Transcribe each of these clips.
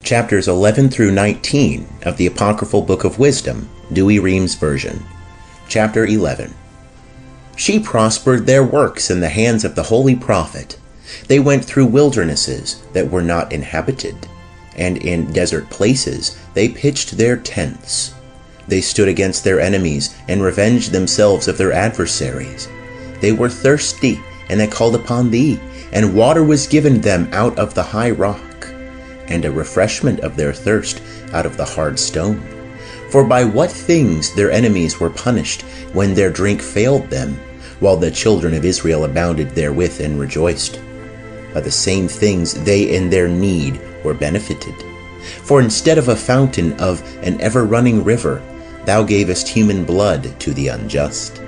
chapters 11 through 19 of the Apocryphal Book of Wisdom, Douay-Rheims version. Chapter 11. She prospered their works in the hands of the holy prophet. They went through wildernesses that were not inhabited, and in desert places they pitched their tents. They stood against their enemies and revenged themselves of their adversaries. They were thirsty, and they called upon thee, and water was given them out of the high rock, and a refreshment of their thirst out of the hard stone. For by what things their enemies were punished when their drink failed them, while the children of Israel abounded therewith and rejoiced? By the same things they in their need were benefited. For instead of a fountain of an ever-running river, thou gavest human blood to the unjust.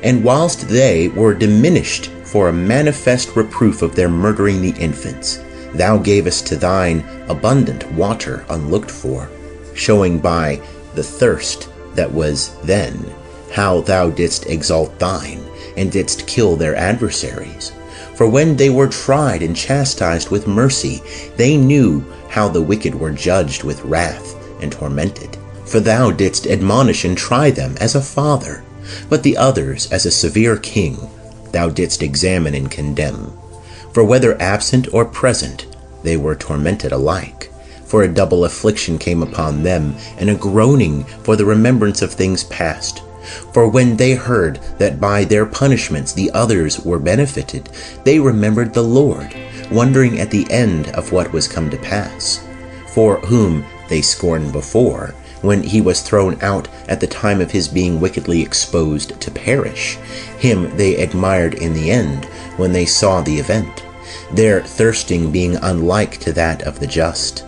And whilst they were diminished for a manifest reproof of their murdering the infants, thou gavest to thine abundant water unlooked for, showing by the thirst that was then how thou didst exalt thine, and didst kill their adversaries. For when they were tried and chastised with mercy, they knew how the wicked were judged with wrath and tormented. For thou didst admonish and try them as a father, but the others as a severe king thou didst examine and condemn. For whether absent or present, they were tormented alike. For a double affliction came upon them, and a groaning for the remembrance of things past. For when they heard that by their punishments the others were benefited, they remembered the Lord, wondering at the end of what was come to pass. For whom they scorned before, when he was thrown out at the time of his being wickedly exposed to perish, him they admired in the end, when they saw the event, their thirsting being unlike to that of the just.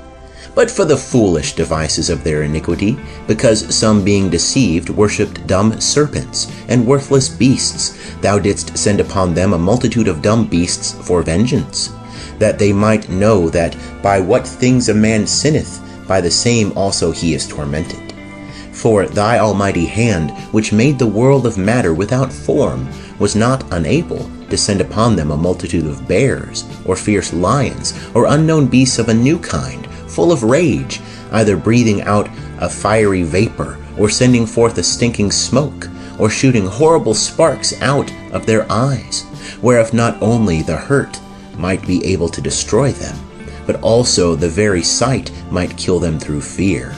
But for the foolish devices of their iniquity, because some being deceived worshipped dumb serpents and worthless beasts, thou didst send upon them a multitude of dumb beasts for vengeance, that they might know that by what things a man sinneth, by the same also he is tormented. For thy almighty hand, which made the world of matter without form, was not unable to send upon them a multitude of bears, or fierce lions, or unknown beasts of a new kind, full of rage, either breathing out a fiery vapor, or sending forth a stinking smoke, or shooting horrible sparks out of their eyes, whereof not only the hurt might be able to destroy them, but also the very sight might kill them through fear.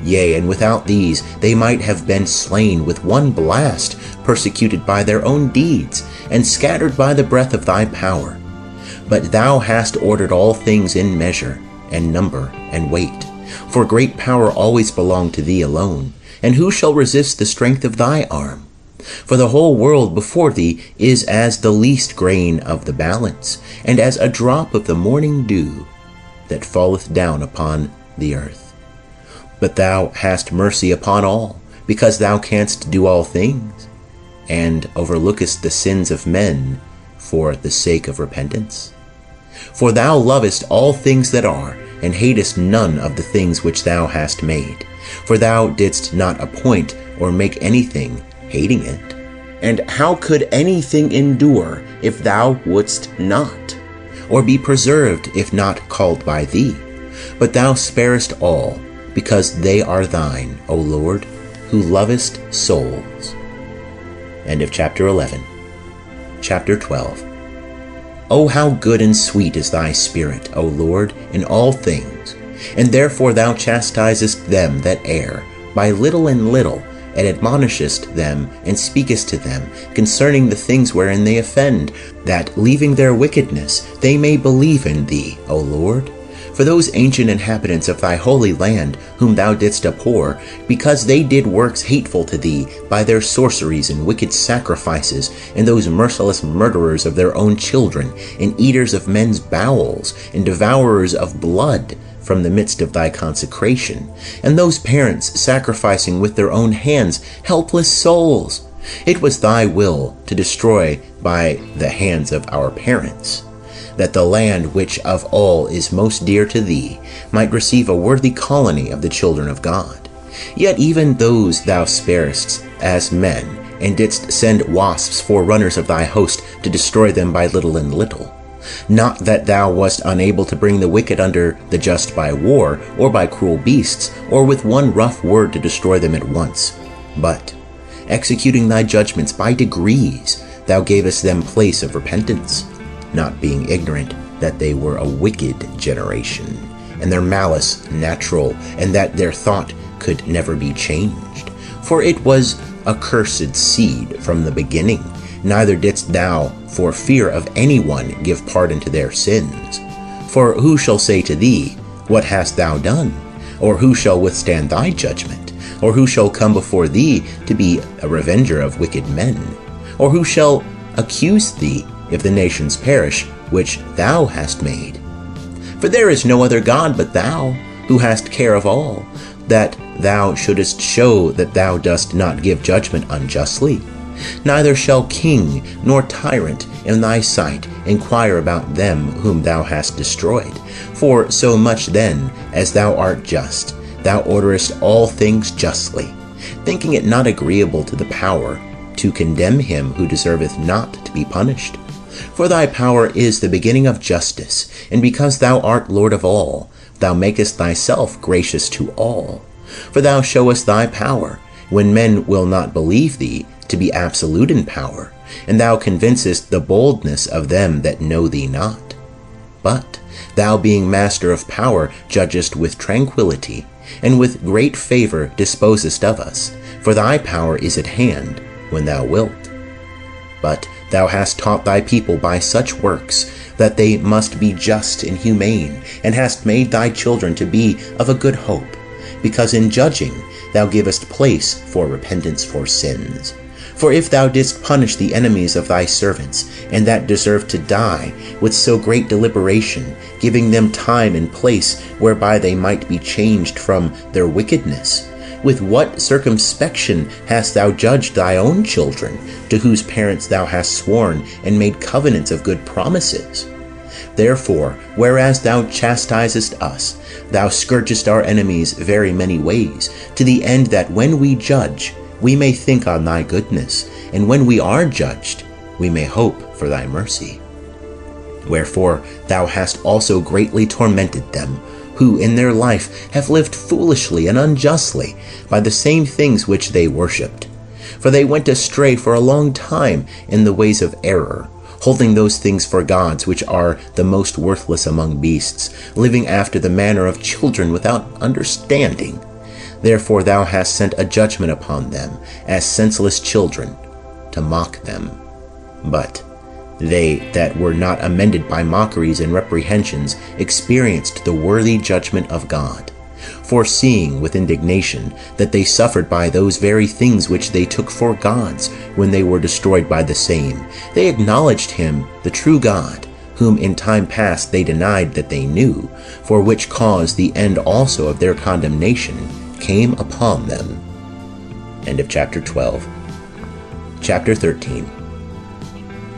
Yea, and without these they might have been slain with one blast, persecuted by their own deeds, and scattered by the breath of thy power. But thou hast ordered all things in measure, and number, and weight. For great power always belonged to thee alone, and who shall resist the strength of thy arm? For the whole world before thee is as the least grain of the balance, and as a drop of the morning dew that falleth down upon the earth. But thou hast mercy upon all, because thou canst do all things, and overlookest the sins of men for the sake of repentance. For thou lovest all things that are, and hatest none of the things which thou hast made. For thou didst not appoint or make anything, hating it. And how could anything endure if thou wouldst not, or be preserved if not called by thee? But thou sparest all, because they are thine, O Lord, who lovest souls. End of chapter 11. Chapter 12. O how good and sweet is thy spirit, O Lord, in all things, and therefore thou chastisest them that err, by little and little, and admonishest them, and speakest to them concerning the things wherein they offend, that, leaving their wickedness, they may believe in thee, O Lord. For those ancient inhabitants of thy holy land, whom thou didst abhor, because they did works hateful to thee by their sorceries and wicked sacrifices, and those merciless murderers of their own children, and eaters of men's bowels, and devourers of blood from the midst of thy consecration, and those parents sacrificing with their own hands helpless souls, it was thy will to destroy by the hands of our parents, that the land which of all is most dear to thee might receive a worthy colony of the children of God. Yet even those thou sparest as men, and didst send wasps for runners of thy host to destroy them by little and little. Not that thou wast unable to bring the wicked under the just by war, or by cruel beasts, or with one rough word to destroy them at once, but, executing thy judgments by degrees, thou gavest them place of repentance, not being ignorant that they were a wicked generation, and their malice natural, and that their thought could never be changed. For it was a cursed seed from the beginning, neither didst thou, for fear of anyone, give pardon to their sins. For who shall say to thee, what hast thou done? Or who shall withstand thy judgment? Or who shall come before thee to be a revenger of wicked men? Or who shall accuse thee if the nations perish, which thou hast made? For there is no other God but thou, who hast care of all, that thou shouldest show that thou dost not give judgment unjustly. Neither shall king nor tyrant in thy sight inquire about them whom thou hast destroyed. For so much then as thou art just, thou orderest all things justly, thinking it not agreeable to the power to condemn him who deserveth not to be punished. For thy power is the beginning of justice, and because thou art Lord of all, thou makest thyself gracious to all. For thou showest thy power, when men will not believe thee to be absolute in power, and thou convincest the boldness of them that know thee not. But thou, being master of power, judgest with tranquillity, and with great favor disposest of us, for thy power is at hand when thou wilt. But thou hast taught thy people by such works that they must be just and humane, and hast made thy children to be of a good hope, because in judging thou givest place for repentance for sins. For if thou didst punish the enemies of thy servants, and that deserved to die, with so great deliberation, giving them time and place whereby they might be changed from their wickedness, with what circumspection hast thou judged thy own children, to whose parents thou hast sworn and made covenants of good promises? Therefore, whereas thou chastisest us, thou scourgest our enemies very many ways, to the end that when we judge, we may think on thy goodness, and when we are judged, we may hope for thy mercy. Wherefore thou hast also greatly tormented them, who in their life have lived foolishly and unjustly by the same things which they worshipped. For they went astray for a long time in the ways of error, holding those things for gods which are the most worthless among beasts, living after the manner of children without understanding. Therefore thou hast sent a judgment upon them, as senseless children, to mock them. But they that were not amended by mockeries and reprehensions experienced the worthy judgment of God, foreseeing with indignation that they suffered by those very things which they took for gods when they were destroyed by the same. They acknowledged him, the true God, whom in time past they denied that they knew, for which cause the end also of their condemnation came upon them. End of chapter 12. Chapter 13.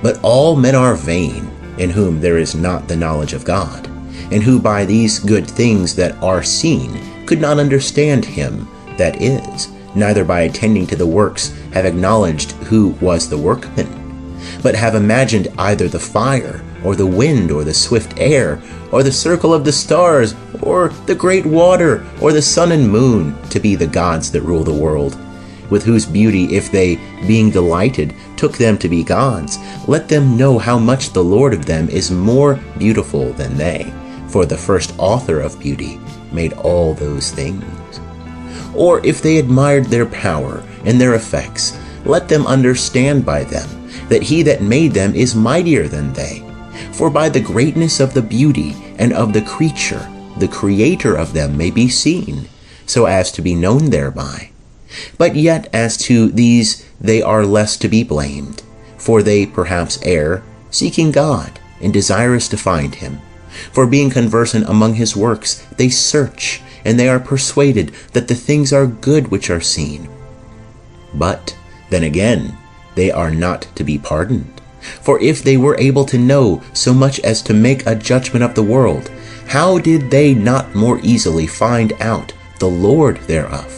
But all men are vain, in whom there is not the knowledge of God, and who by these good things that are seen could not understand him that is, neither by attending to the works have acknowledged who was the workman, but have imagined either the fire, or the wind, or the swift air, or the circle of the stars, or the great water, or the sun and moon, to be the gods that rule the world, with whose beauty, if they, being delighted, took them to be gods, let them know how much the Lord of them is more beautiful than they, for the first author of beauty made all those things. Or if they admired their power and their effects, let them understand by them that he that made them is mightier than they. For by the greatness of the beauty and of the creature, the creator of them may be seen, so as to be known thereby. But yet as to these they are less to be blamed, for they perhaps err, seeking God and desirous to find him. For being conversant among his works, they search, and they are persuaded that the things are good which are seen. But then again, they are not to be pardoned. For if they were able to know so much as to make a judgment of the world, how did they not more easily find out the Lord thereof?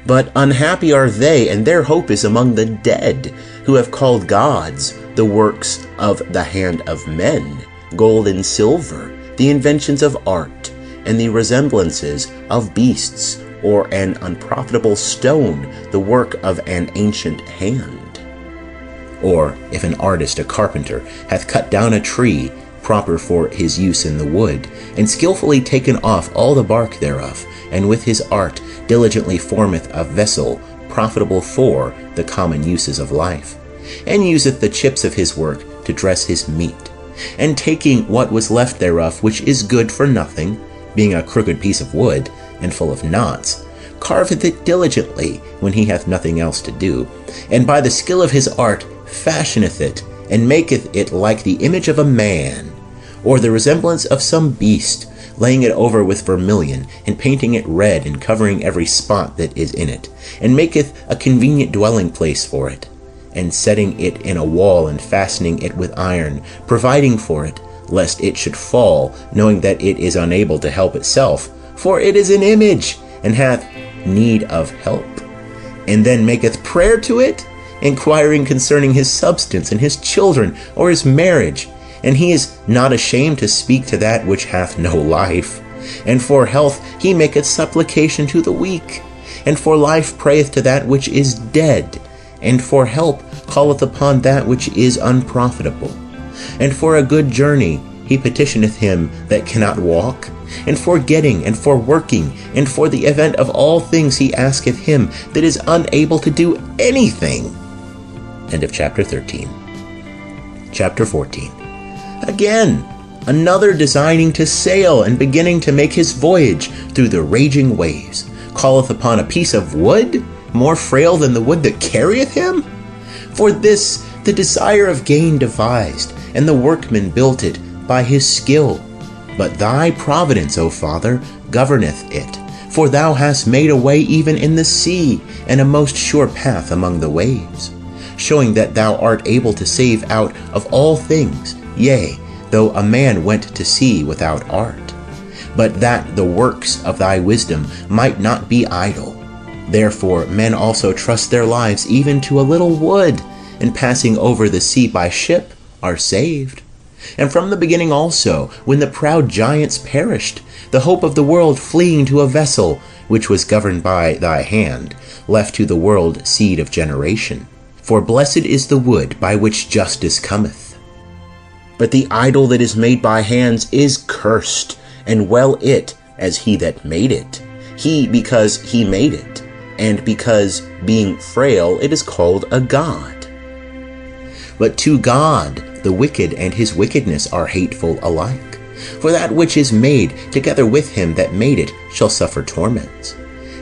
But unhappy are they, and their hope is among the dead, who have called gods the works of the hand of men, gold and silver, the inventions of art, and the resemblances of beasts, or an unprofitable stone, the work of an ancient hand. Or if an artist, a carpenter, hath cut down a tree, proper for his use in the wood, and skillfully taken off all the bark thereof, and with his art diligently formeth a vessel profitable for the common uses of life, and useth the chips of his work to dress his meat, and taking what was left thereof, which is good for nothing, being a crooked piece of wood, and full of knots, carveth it diligently when he hath nothing else to do, and by the skill of his art fashioneth it, and maketh it like the image of a man, or the resemblance of some beast, laying it over with vermilion, and painting it red, and covering every spot that is in it, and maketh a convenient dwelling place for it, and setting it in a wall, and fastening it with iron, providing for it, lest it should fall, knowing that it is unable to help itself, for it is an image, and hath need of help, and then maketh prayer to it, inquiring concerning his substance, and his children, or his marriage, and he is not ashamed to speak to that which hath no life. And for health he maketh supplication to the weak, and for life prayeth to that which is dead, and for help calleth upon that which is unprofitable. And for a good journey he petitioneth him that cannot walk, and for getting, and for working, and for the event of all things he asketh him that is unable to do anything. End of chapter 13. Chapter 14. Again, another designing to sail, and beginning to make his voyage through the raging waves, calleth upon a piece of wood, more frail than the wood that carrieth him? For this the desire of gain devised, and the workman built it by his skill. But thy providence, O Father, governeth it, for thou hast made a way even in the sea, and a most sure path among the waves, showing that thou art able to save out of all things, yea, though a man went to sea without art, but that the works of thy wisdom might not be idle. Therefore men also trust their lives even to a little wood, and passing over the sea by ship are saved. And from the beginning also, when the proud giants perished, the hope of the world fleeing to a vessel, which was governed by thy hand, left to the world seed of generation. For blessed is the wood by which justice cometh. But the idol that is made by hands is cursed, and well it, as he that made it. He, because he made it, and because, being frail, it is called a god. But to God the wicked and his wickedness are hateful alike. For that which is made, together with him that made it, shall suffer torments.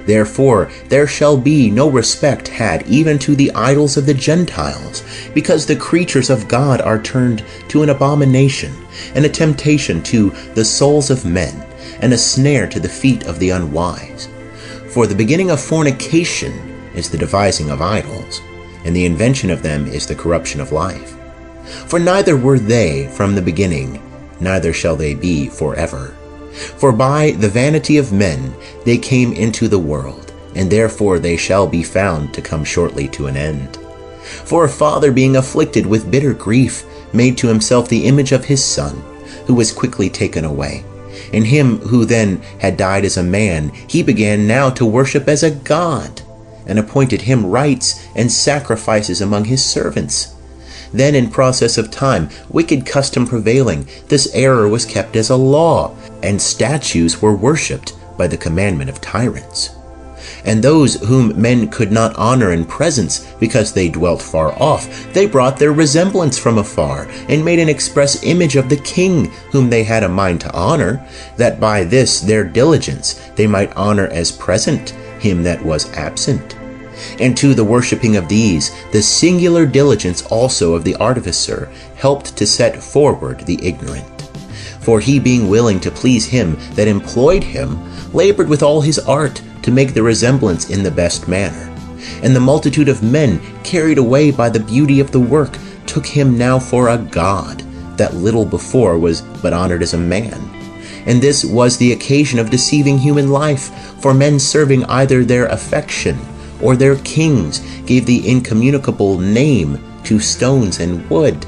Therefore there shall be no respect had even to the idols of the Gentiles, because the creatures of God are turned to an abomination, and a temptation to the souls of men, and a snare to the feet of the unwise. For the beginning of fornication is the devising of idols, and the invention of them is the corruption of life. For neither were they from the beginning, neither shall they be forever. For by the vanity of men they came into the world, and therefore they shall be found to come shortly to an end. For a father being afflicted with bitter grief made to himself the image of his son, who was quickly taken away. And him who then had died as a man, he began now to worship as a god, and appointed him rites and sacrifices among his servants. Then in process of time, wicked custom prevailing, this error was kept as a law, and statues were worshipped by the commandment of tyrants. And those whom men could not honor in presence, because they dwelt far off, they brought their resemblance from afar, and made an express image of the king, whom they had a mind to honor, that by this their diligence they might honor as present him that was absent. And to the worshipping of these, the singular diligence also of the artificer helped to set forward the ignorant. For he, being willing to please him that employed him, labored with all his art to make the resemblance in the best manner. And the multitude of men, carried away by the beauty of the work, took him now for a god, that little before was but honored as a man. And this was the occasion of deceiving human life, for men serving either their affection or their kings gave the incommunicable name to stones and wood,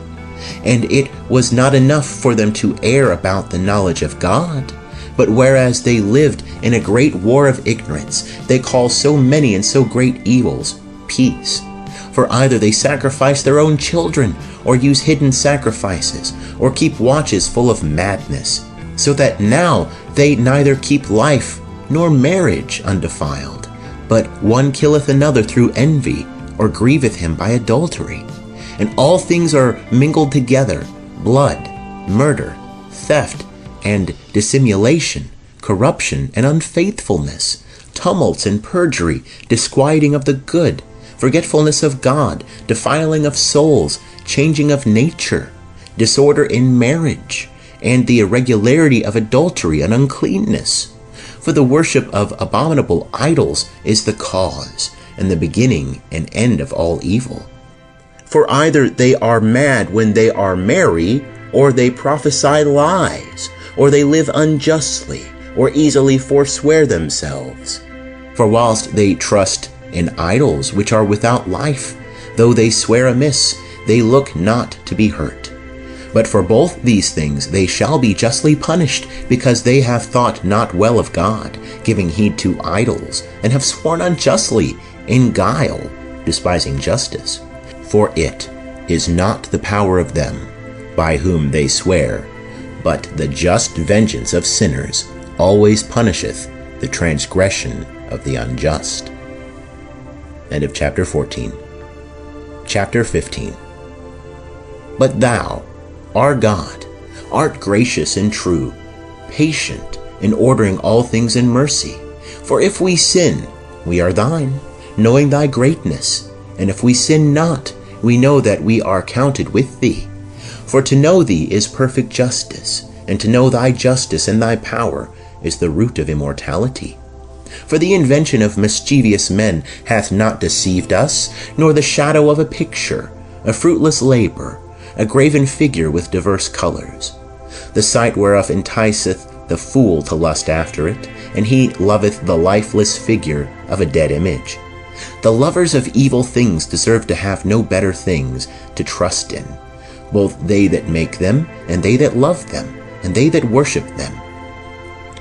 And it was not enough for them to err about the knowledge of God, but whereas they lived in a great war of ignorance, they call so many and so great evils peace. For either they sacrifice their own children, or use hidden sacrifices, or keep watches full of madness, so that now they neither keep life nor marriage undefiled, but one killeth another through envy, or grieveth him by adultery. And all things are mingled together, blood, murder, theft, and dissimulation, corruption and unfaithfulness, tumults and perjury, disquieting of the good, forgetfulness of God, defiling of souls, changing of nature, disorder in marriage, and the irregularity of adultery and uncleanness. For the worship of abominable idols is the cause, and the beginning and end of all evil. For either they are mad when they are merry, or they prophesy lies, or they live unjustly, or easily forswear themselves. For whilst they trust in idols which are without life, though they swear amiss, they look not to be hurt. But for both these things they shall be justly punished, because they have thought not well of God, giving heed to idols, and have sworn unjustly in guile, despising justice. For it is not the power of them by whom they swear, but the just vengeance of sinners always punisheth the transgression of the unjust. End of chapter 14. Chapter 15. But thou, our God, art gracious and true, patient in ordering all things in mercy. For if we sin, we are thine, knowing thy greatness. And if we sin not, we know that we are counted with thee. For to know thee is perfect justice, and to know thy justice and thy power is the root of immortality. For the invention of mischievous men hath not deceived us, nor the shadow of a picture, a fruitless labor, a graven figure with diverse colors, the sight whereof enticeth the fool to lust after it, and he loveth the lifeless figure of a dead image. The lovers of evil things deserve to have no better things to trust in, both they that make them, and they that love them, and they that worship them.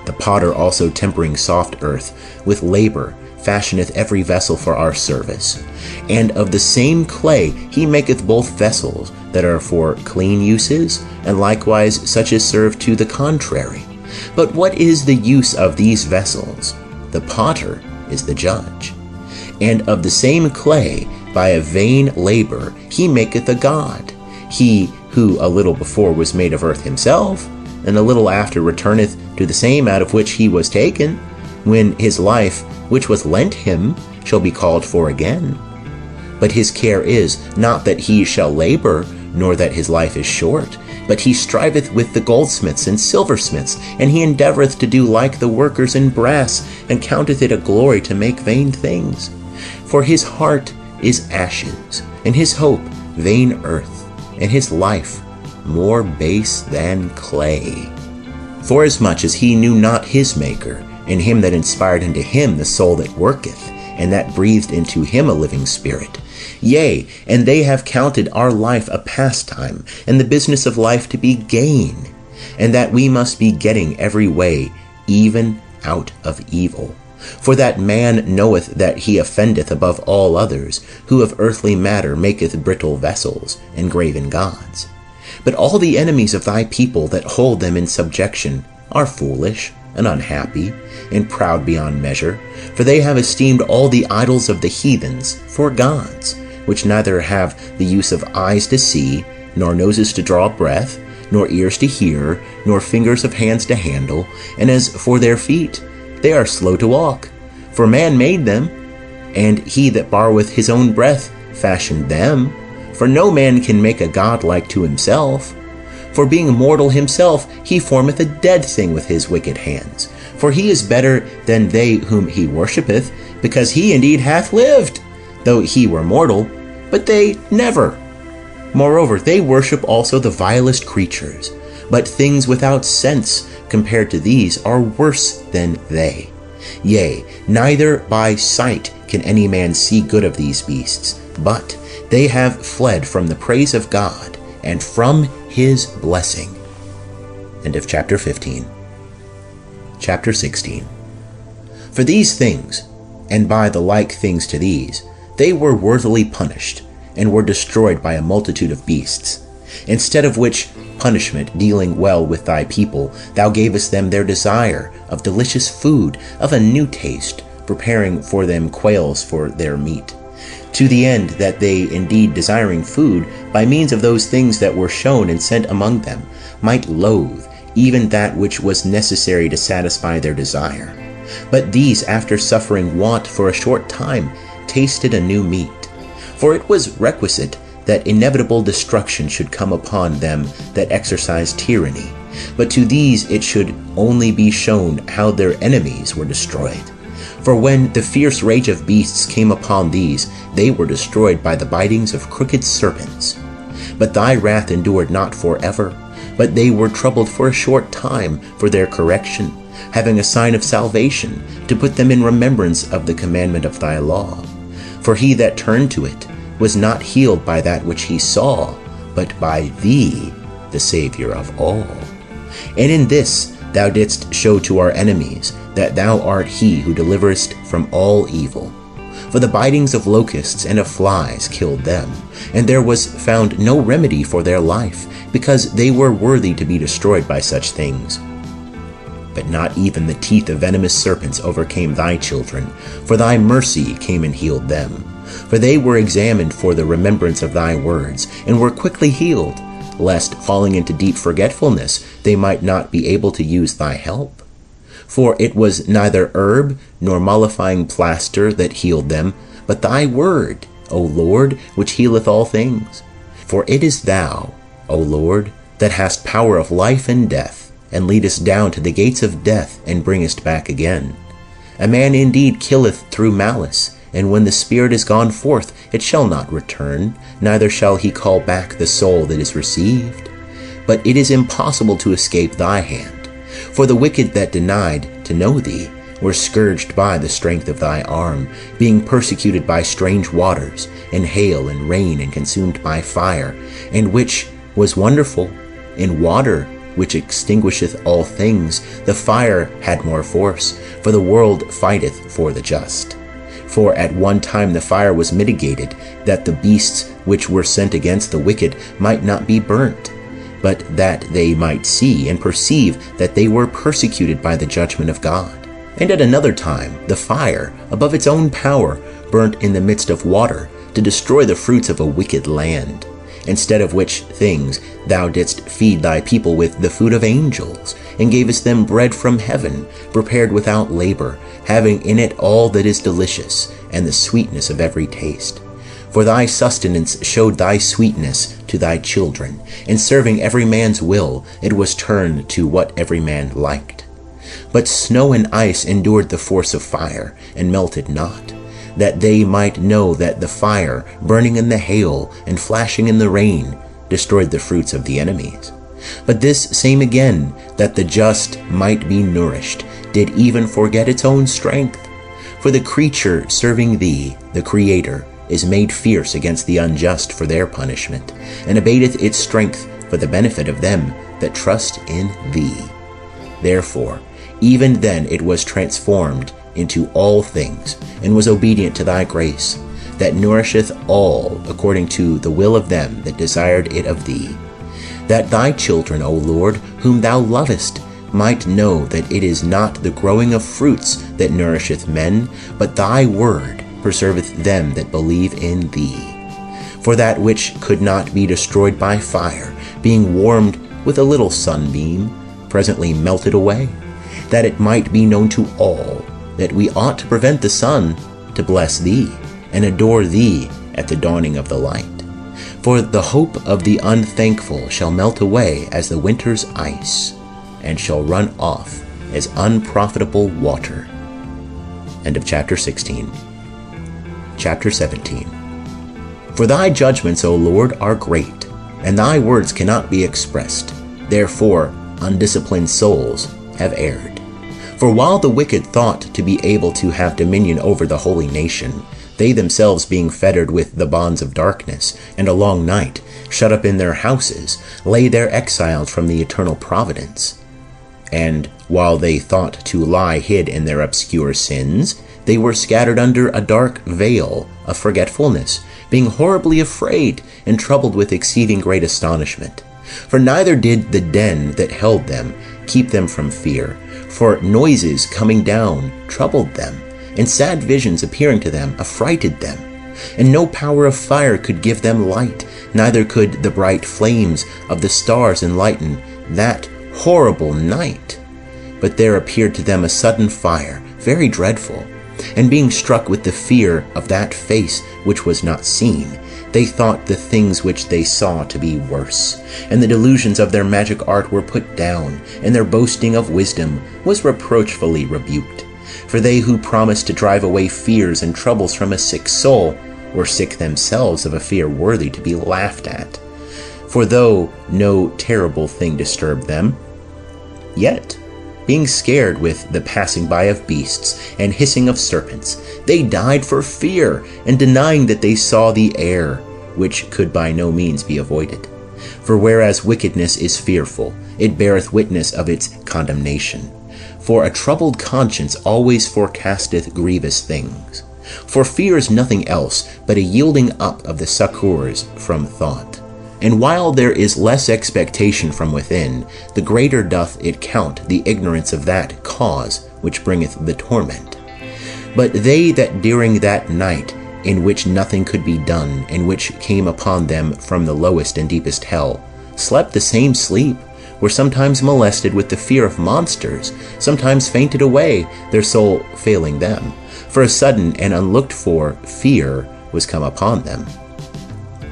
The potter also tempering soft earth with labor fashioneth every vessel for our service. And of the same clay he maketh both vessels that are for clean uses, and likewise such as serve to the contrary. But what is the use of these vessels? The potter is the judge. And of the same clay, by a vain labor, he maketh a god. He who a little before was made of earth himself, and a little after returneth to the same out of which he was taken, when his life, which was lent him, shall be called for again. But his care is not that he shall labor, nor that his life is short, but he striveth with the goldsmiths and silversmiths, and he endeavoureth to do like the workers in brass, and counteth it a glory to make vain things. For his heart is ashes, and his hope vain earth, and his life more base than clay. Forasmuch as he knew not his Maker, and him that inspired unto him the soul that worketh, and that breathed into him a living spirit. Yea, and they have counted our life a pastime, and the business of life to be gain, and that we must be getting every way, even out of evil. For that man knoweth that he offendeth above all others, who of earthly matter maketh brittle vessels, and graven gods. But all the enemies of thy people that hold them in subjection are foolish, and unhappy, and proud beyond measure, for they have esteemed all the idols of the heathens for gods, which neither have the use of eyes to see, nor noses to draw breath, nor ears to hear, nor fingers of hands to handle, and as for their feet, they are slow to walk. For man made them, and he that borroweth his own breath fashioned them. For no man can make a god like to himself. For being mortal himself, he formeth a dead thing with his wicked hands. For he is better than they whom he worshippeth, because he indeed hath lived, though he were mortal, but they never. Moreover, they worship also the vilest creatures, but things without sense compared to these are worse than they. Yea, neither by sight can any man see good of these beasts, but they have fled from the praise of God, and from his blessing. End of chapter 15. Chapter 16. For these things, and by the like things to these, they were worthily punished, and were destroyed by a multitude of beasts. Instead of which punishment, dealing well with thy people, thou gavest them their desire of delicious food, of a new taste, preparing for them quails for their meat, to the end that they, indeed desiring food, by means of those things that were shown and sent among them, might loathe even that which was necessary to satisfy their desire. But these, after suffering want for a short time, tasted a new meat. For it was requisite that inevitable destruction should come upon them that exercise tyranny, but to these it should only be shown how their enemies were destroyed. For when the fierce rage of beasts came upon these, they were destroyed by the bitings of crooked serpents. But thy wrath endured not forever, but they were troubled for a short time for their correction, having a sign of salvation, to put them in remembrance of the commandment of thy law. For he that turned to it was not healed by that which he saw, but by thee, the Savior of all. And in this thou didst show to our enemies that thou art he who deliverest from all evil. For the bitings of locusts and of flies killed them, and there was found no remedy for their life, because they were worthy to be destroyed by such things. But not even the teeth of venomous serpents overcame thy children, for thy mercy came and healed them. For they were examined for the remembrance of thy words, and were quickly healed, lest, falling into deep forgetfulness, they might not be able to use thy help. For it was neither herb nor mollifying plaster that healed them, but thy word, O Lord, which healeth all things. For it is thou, O Lord, that hast power of life and death, and leadest down to the gates of death, and bringest back again. A man indeed killeth through malice, and when the spirit is gone forth, it shall not return, neither shall he call back the soul that is received. But it is impossible to escape thy hand. For the wicked that denied to know thee were scourged by the strength of thy arm, being persecuted by strange waters, and hail and rain, and consumed by fire, and which was wonderful, in water which extinguisheth all things, the fire had more force, for the world fighteth for the just. For at one time the fire was mitigated, that the beasts which were sent against the wicked might not be burnt, but that they might see and perceive that they were persecuted by the judgment of God. And at another time the fire, above its own power, burnt in the midst of water, to destroy the fruits of a wicked land. Instead of which things thou didst feed thy people with the food of angels, and gavest them bread from heaven, prepared without labor, having in it all that is delicious, and the sweetness of every taste. For thy sustenance showed thy sweetness to thy children, and serving every man's will, it was turned to what every man liked. But snow and ice endured the force of fire, and melted not, that they might know that the fire, burning in the hail, and flashing in the rain, destroyed the fruits of the enemies. But this same again, that the just might be nourished, did even forget its own strength. For the creature serving thee, the Creator, is made fierce against the unjust for their punishment, and abateth its strength for the benefit of them that trust in thee. Therefore, even then it was transformed into all things, and was obedient to thy grace, that nourisheth all according to the will of them that desired it of thee. That thy children, O Lord, whom thou lovest, might know that it is not the growing of fruits that nourisheth men, but thy word preserveth them that believe in thee. For that which could not be destroyed by fire, being warmed with a little sunbeam, presently melted away, that it might be known to all that we ought to prevent the sun to bless thee, and adore thee at the dawning of the light. For the hope of the unthankful shall melt away as the winter's ice, and shall run off as unprofitable water. End of chapter 16. Chapter 17. For thy judgments, O Lord, are great, and thy words cannot be expressed. Therefore undisciplined souls have erred. For while the wicked thought to be able to have dominion over the holy nation, they themselves being fettered with the bonds of darkness, and a long night, shut up in their houses, lay there exiled from the eternal providence. And while they thought to lie hid in their obscure sins, they were scattered under a dark veil of forgetfulness, being horribly afraid and troubled with exceeding great astonishment. For neither did the den that held them keep them from fear, for noises coming down troubled them, and sad visions appearing to them affrighted them. And no power of fire could give them light, neither could the bright flames of the stars enlighten that horrible night. But there appeared to them a sudden fire, very dreadful, and being struck with the fear of that face which was not seen, they thought the things which they saw to be worse, and the delusions of their magic art were put down, and their boasting of wisdom was reproachfully rebuked. For they who promised to drive away fears and troubles from a sick soul were sick themselves of a fear worthy to be laughed at. For though no terrible thing disturbed them, yet, being scared with the passing by of beasts and hissing of serpents, they died for fear, and denying that they saw the air, which could by no means be avoided. For whereas wickedness is fearful, it beareth witness of its condemnation. For a troubled conscience always forecasteth grievous things. For fear is nothing else but a yielding up of the succours from thought. And while there is less expectation from within, the greater doth it count the ignorance of that cause which bringeth the torment. But they that during that night, in which nothing could be done, and which came upon them from the lowest and deepest hell, slept the same sleep, were sometimes molested with the fear of monsters, sometimes fainted away, their soul failing them, for a sudden and unlooked for fear was come upon them.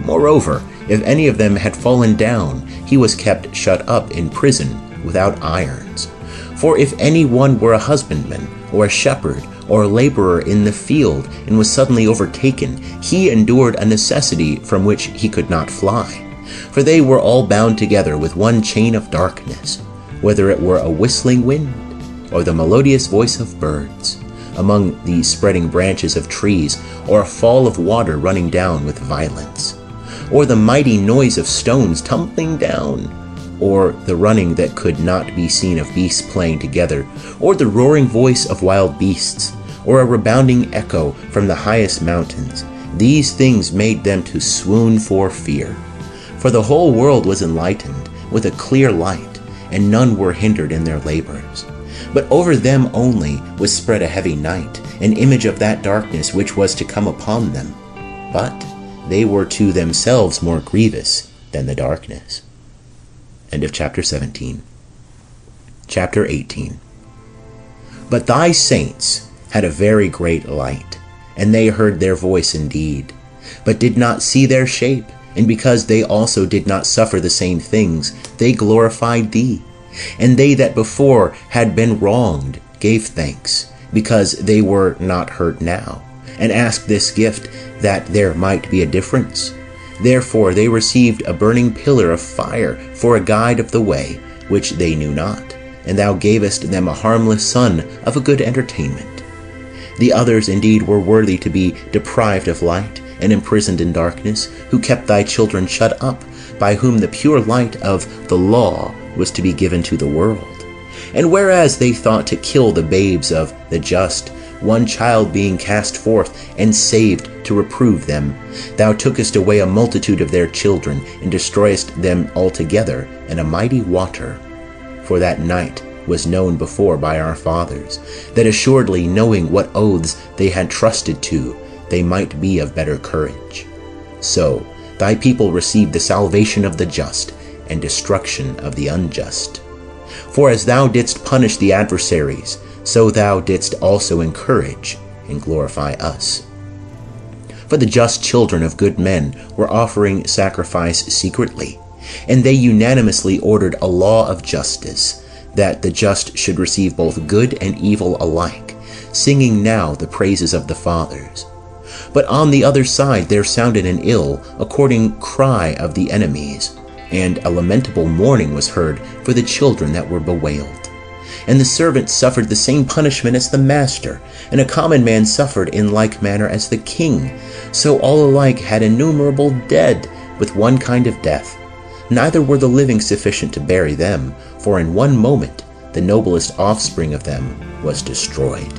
Moreover, if any of them had fallen down, he was kept shut up in prison without irons. For if any one were a husbandman, or a shepherd, or a laborer in the field, and was suddenly overtaken, he endured a necessity from which he could not fly. For they were all bound together with one chain of darkness, whether it were a whistling wind, or the melodious voice of birds, among the spreading branches of trees, or a fall of water running down with violence, or the mighty noise of stones tumbling down, or the running that could not be seen of beasts playing together, or the roaring voice of wild beasts, or a rebounding echo from the highest mountains. These things made them to swoon for fear. For the whole world was enlightened with a clear light, and none were hindered in their labors. But over them only was spread a heavy night, an image of that darkness which was to come upon them. But they were to themselves more grievous than the darkness. End of chapter 17. Chapter 18. But thy saints had a very great light, and they heard their voice indeed, but did not see their shape, and because they also did not suffer the same things, they glorified thee. And they that before had been wronged gave thanks, because they were not hurt now, and asked this gift that there might be a difference. Therefore they received a burning pillar of fire for a guide of the way, which they knew not, and thou gavest them a harmless son of a good entertainment. The others indeed were worthy to be deprived of light, and imprisoned in darkness, who kept thy children shut up, by whom the pure light of the law was to be given to the world. And whereas they thought to kill the babes of the just, one child being cast forth and saved to reprove them, thou tookest away a multitude of their children, and destroyest them altogether in a mighty water. For that night was known before by our fathers, that assuredly knowing what oaths they had trusted to, they might be of better courage. So thy people received the salvation of the just, and destruction of the unjust. For as thou didst punish the adversaries, so thou didst also encourage and glorify us. For the just children of good men were offering sacrifice secretly, and they unanimously ordered a law of justice, that the just should receive both good and evil alike, singing now the praises of the fathers. But on the other side there sounded an ill, according cry of the enemies, and a lamentable mourning was heard for the children that were bewailed. And the servant suffered the same punishment as the master, and a common man suffered in like manner as the king. So all alike had innumerable dead, with one kind of death. Neither were the living sufficient to bury them, for in one moment the noblest offspring of them was destroyed.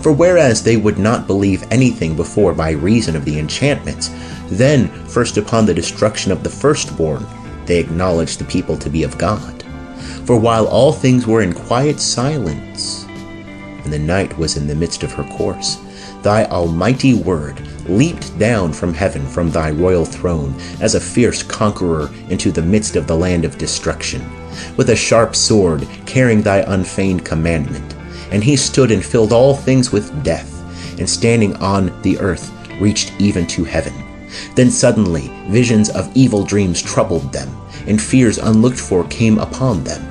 For whereas they would not believe anything before by reason of the enchantments, then first upon the destruction of the firstborn they acknowledged the people to be of God. For while all things were in quiet silence, and the night was in the midst of her course, thy almighty word leaped down from heaven from thy royal throne as a fierce conqueror into the midst of the land of destruction, with a sharp sword carrying thy unfeigned commandment. And he stood and filled all things with death, and standing on the earth reached even to heaven. Then suddenly visions of evil dreams troubled them, and fears unlooked for came upon them.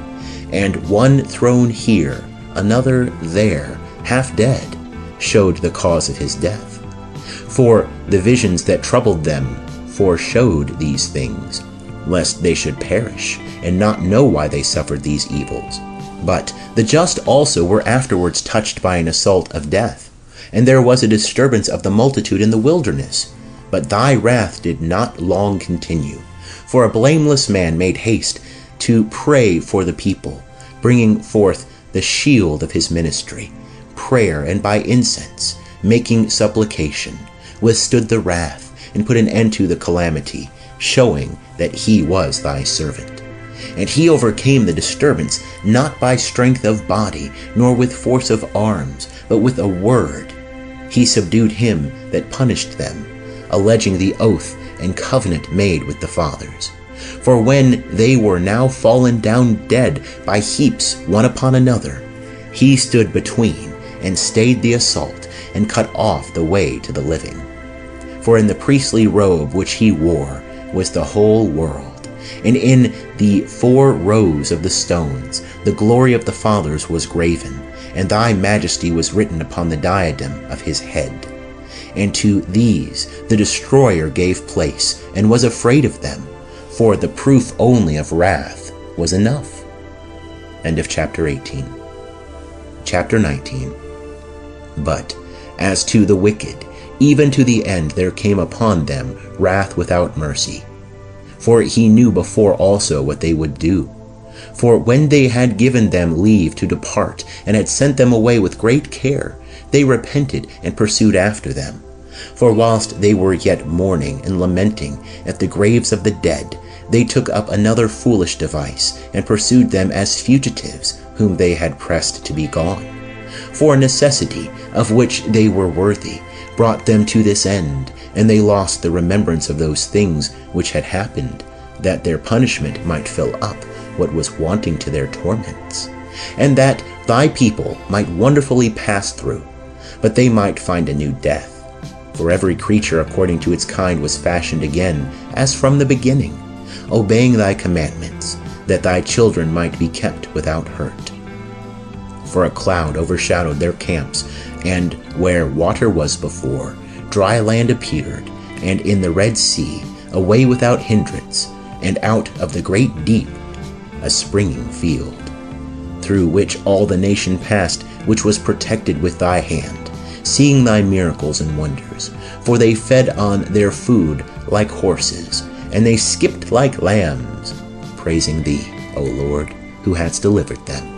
And one thrown here, another there, half dead, showed the cause of his death. For the visions that troubled them foreshowed these things, lest they should perish, and not know why they suffered these evils. But the just also were afterwards touched by an assault of death, and there was a disturbance of the multitude in the wilderness. But thy wrath did not long continue, for a blameless man made haste to pray for the people, bringing forth the shield of his ministry, prayer, and by incense, making supplication, withstood the wrath, and put an end to the calamity, showing that he was thy servant. And he overcame the disturbance, not by strength of body, nor with force of arms, but with a word. He subdued him that punished them, alleging the oath and covenant made with the fathers. For when they were now fallen down dead by heaps one upon another, he stood between, and stayed the assault, and cut off the way to the living. For in the priestly robe which he wore was the whole world, and in the 4 rows of the stones the glory of the fathers was graven, and thy majesty was written upon the diadem of his head. And to these the destroyer gave place, and was afraid of them, for the proof only of wrath was enough. End of chapter 18. Chapter 19. But as to the wicked, even to the end there came upon them wrath without mercy. For he knew before also what they would do. For when they had given them leave to depart, and had sent them away with great care, they repented and pursued after them. For whilst they were yet mourning and lamenting at the graves of the dead, they took up another foolish device, and pursued them as fugitives whom they had pressed to be gone. For necessity, of which they were worthy, brought them to this end, and they lost the remembrance of those things which had happened, that their punishment might fill up what was wanting to their torments, and that thy people might wonderfully pass through, but they might find a new death. For every creature according to its kind was fashioned again, as from the beginning, obeying thy commandments, that thy children might be kept without hurt. For a cloud overshadowed their camps, and where water was before, dry land appeared, and in the Red Sea a way without hindrance, and out of the great deep a springing field, through which all the nation passed, which was protected with thy hand, seeing thy miracles and wonders. For they fed on their food like horses, and they skipped like lambs, praising thee, O Lord, who hadst delivered them.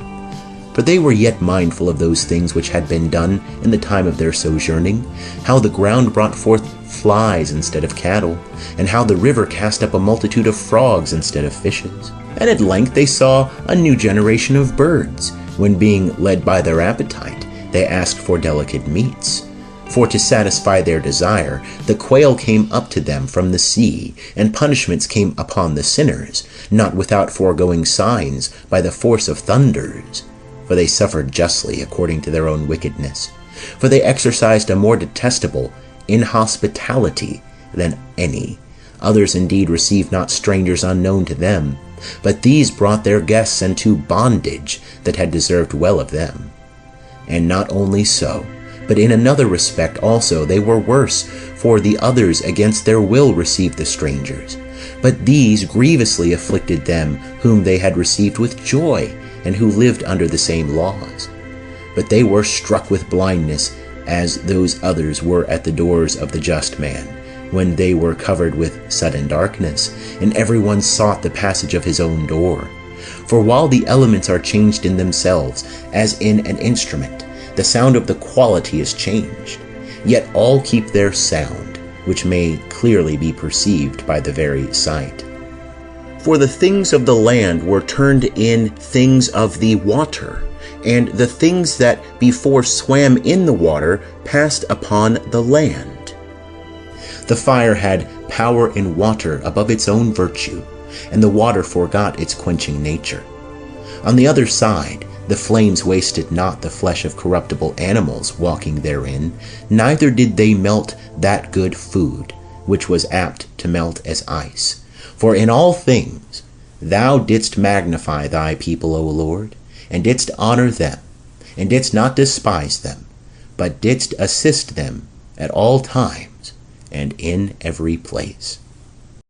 For they were yet mindful of those things which had been done in the time of their sojourning, how the ground brought forth flies instead of cattle, and how the river cast up a multitude of frogs instead of fishes. And at length they saw a new generation of birds, when being led by their appetite, they asked for delicate meats. For to satisfy their desire, the quail came up to them from the sea, and punishments came upon the sinners, not without foregoing signs by the force of thunders. For they suffered justly according to their own wickedness. For they exercised a more detestable inhospitality than any. Others indeed received not strangers unknown to them, but these brought their guests into bondage that had deserved well of them. And not only so, but in another respect also they were worse, for the others against their will received the strangers. But these grievously afflicted them whom they had received with joy, and who lived under the same laws. But they were struck with blindness, as those others were at the doors of the just man, when they were covered with sudden darkness, and everyone sought the passage of his own door. For while the elements are changed in themselves, as in an instrument, the sound of the quality is changed, yet all keep their sound, which may clearly be perceived by the very sight. For the things of the land were turned in things of the water, and the things that before swam in the water passed upon the land. The fire had power in water above its own virtue, and the water forgot its quenching nature. On the other side, the flames wasted not the flesh of corruptible animals walking therein, neither did they melt that good food, which was apt to melt as ice. For in all things thou didst magnify thy people, O Lord, and didst honor them, and didst not despise them, but didst assist them at all times and in every place.